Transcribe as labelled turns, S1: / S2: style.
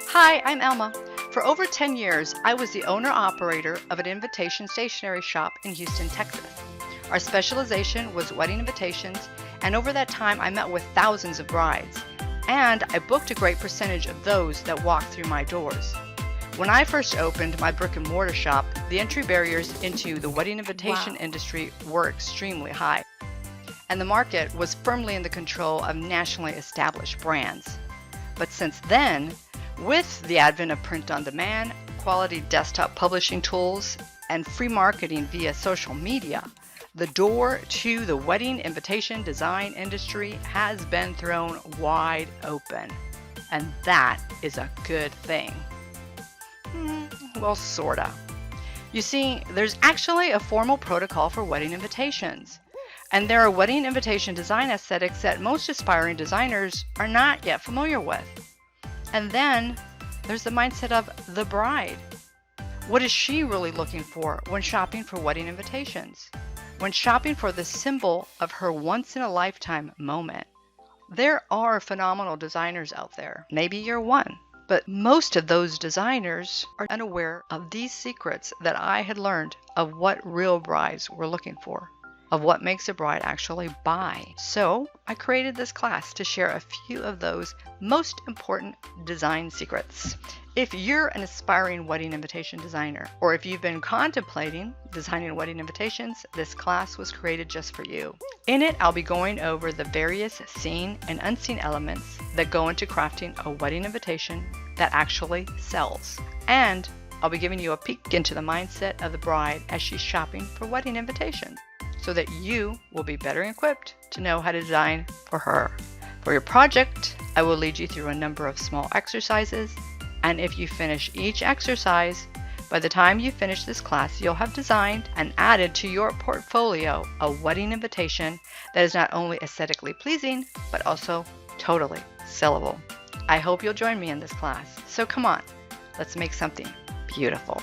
S1: Hi, I'm Alma. For over 10 years, I was the owner-operator of an invitation stationery shop in Houston, Texas. Our specialization was wedding invitations, and over that time I met with thousands of brides, and I booked a great percentage of those that walked through my doors. When I first opened my brick-and-mortar shop, the entry barriers into the wedding invitation industry were extremely high, and the market was firmly in the control of nationally established brands. But since then, with the advent of print on demand, quality desktop publishing tools, and free marketing via social media, the door to the wedding invitation design industry has been thrown wide open. And that is a good thing. Well, sorta. You see, there's actually a formal protocol for wedding invitations. And there are wedding invitation design aesthetics that most aspiring designers are not yet familiar with. And then there's the mindset of the bride. What is she really looking for when shopping for wedding invitations? When shopping for the symbol of her once-in-a-lifetime moment? There are phenomenal designers out there. Maybe you're one. But most of those designers are unaware of these secrets that I had learned of what real brides were looking for, of what makes a bride actually buy. So I created this class to share a few of those most important design secrets. If you're an aspiring wedding invitation designer, or if you've been contemplating designing wedding invitations, this class was created just for you. In it, I'll be going over the various seen and unseen elements that go into crafting a wedding invitation that actually sells. And I'll be giving you a peek into the mindset of the bride as she's shopping for wedding invitations, so that you will be better equipped to know how to design for her. For your project, I will lead you through a number of small exercises, and if you finish each exercise, by the time you finish this class, you'll have designed and added to your portfolio a wedding invitation that is not only aesthetically pleasing, but also totally sellable. I hope you'll join me in this class. So come on, let's make something beautiful.